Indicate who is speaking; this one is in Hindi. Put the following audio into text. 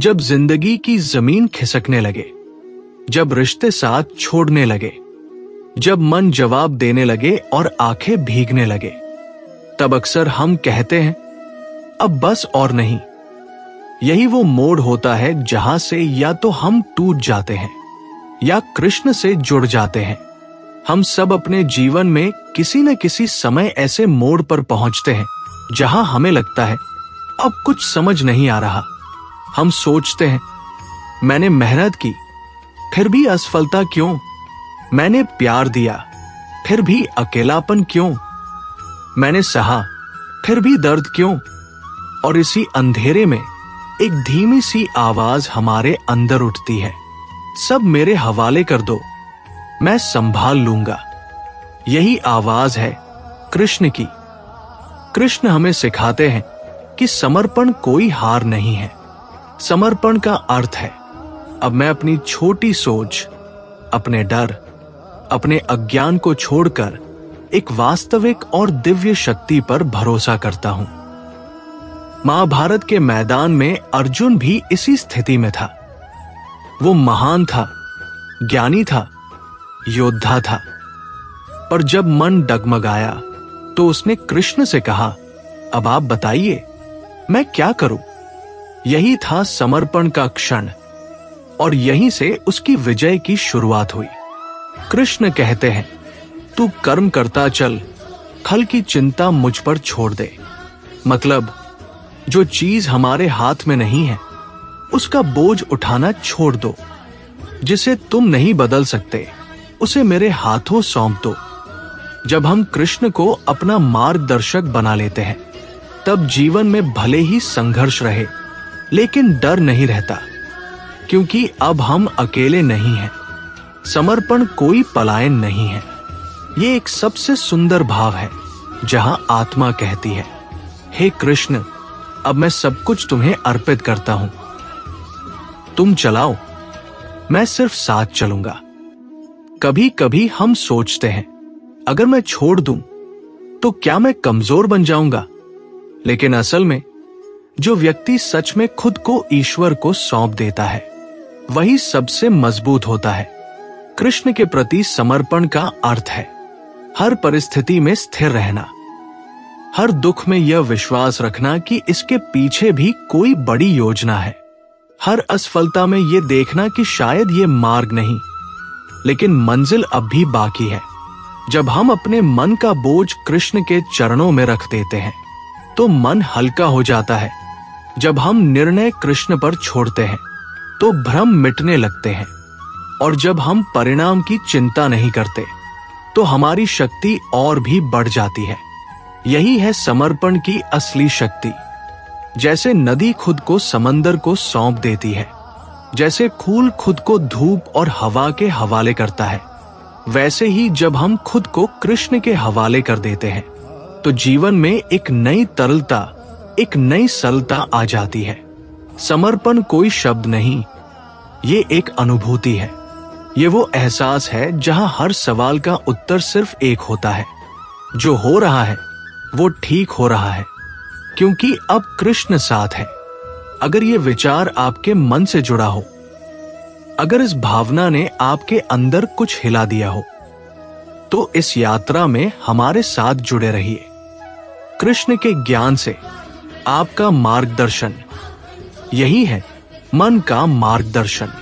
Speaker 1: जब जिंदगी की जमीन खिसकने लगे, जब रिश्ते साथ छोड़ने लगे, जब मन जवाब देने लगे और आंखें भीगने लगे, तब अक्सर हम कहते हैं अब बस और नहीं। यही वो मोड़ होता है जहां से या तो हम टूट जाते हैं या कृष्ण से जुड़ जाते हैं। हम सब अपने जीवन में किसी न किसी समय ऐसे मोड़ पर पहुंचते हैं जहां हमें लगता है अब कुछ समझ नहीं आ रहा। हम सोचते हैं मैंने मेहनत की फिर भी असफलता क्यों, मैंने प्यार दिया फिर भी अकेलापन क्यों, मैंने सहा फिर भी दर्द क्यों। और इसी अंधेरे में एक धीमी सी आवाज हमारे अंदर उठती है, सब मेरे हवाले कर दो, मैं संभाल लूंगा। यही आवाज है कृष्ण की। कृष्ण हमें सिखाते हैं कि समर्पण कोई हार नहीं है। समर्पण का अर्थ है अब मैं अपनी छोटी सोच, अपने डर, अपने अज्ञान को छोड़कर एक वास्तविक और दिव्य शक्ति पर भरोसा करता हूं। महाभारत के मैदान में अर्जुन भी इसी स्थिति में था। वो महान था, ज्ञानी था, योद्धा था, पर जब मन डगमगाया तो उसने कृष्ण से कहा अब आप बताइए मैं क्या करूं। यही था समर्पण का क्षण और यहीं से उसकी विजय की शुरुआत हुई। कृष्ण कहते हैं तू कर्म करता चल, फल की चिंता मुझ पर छोड़ दे। मतलब जो चीज हमारे हाथ में नहीं है उसका बोझ उठाना छोड़ दो। जिसे तुम नहीं बदल सकते उसे मेरे हाथों सौंप दो। जब हम कृष्ण को अपना मार्गदर्शक बना लेते हैं तब जीवन में भले ही संघर्ष रहे लेकिन डर नहीं रहता, क्योंकि अब हम अकेले नहीं हैं। समर्पण कोई पलायन नहीं है। ये एक सबसे सुंदर भाव है जहां आत्मा कहती है हे कृष्ण अब मैं सब कुछ तुम्हें अर्पित करता हूं। तुम चलाओ, मैं सिर्फ साथ चलूंगा। कभी कभी हम सोचते हैं अगर मैं छोड़ दूं तो क्या मैं कमजोर बन जाऊंगा। लेकिन असल में जो व्यक्ति सच में खुद को ईश्वर को सौंप देता है वही सबसे मजबूत होता है। कृष्ण के प्रति समर्पण का अर्थ है हर परिस्थिति में स्थिर रहना, हर दुख में यह विश्वास रखना कि इसके पीछे भी कोई बड़ी योजना है, हर असफलता में यह देखना कि शायद ये मार्ग नहीं लेकिन मंजिल अब भी बाकी है। जब हम अपने मन का बोझ कृष्ण के चरणों में रख देते हैं तो मन हल्का हो जाता है। जब हम निर्णय कृष्ण पर छोड़ते हैं तो भ्रम मिटने लगते हैं और जब हम परिणाम की चिंता नहीं करते तो हमारी शक्ति और भी बढ़ जाती है। यही है समर्पण की असली शक्ति। जैसे नदी खुद को समंदर को सौंप देती है, जैसे फूल खुद को धूप और हवा के हवाले करता है, वैसे ही जब हम खुद को कृष्ण के हवाले कर देते हैं तो जीवन में एक नई तरलता, एक नई सरलता आ जाती है। समर्पण कोई शब्द नहीं, ये एक अनुभूति है। ये वो एहसास है जहां हर सवाल का उत्तर सिर्फ एक होता है, जो हो रहा है वो ठीक हो रहा है क्योंकि अब कृष्ण साथ है। अगर ये विचार आपके मन से जुड़ा हो, अगर इस भावना ने आपके अंदर कुछ हिला दिया हो, तो इस यात्रा में हमारे साथ जुड़े रहिए। कृष्ण के ज्ञान से आपका मार्गदर्शन, यही है मन का मार्गदर्शन।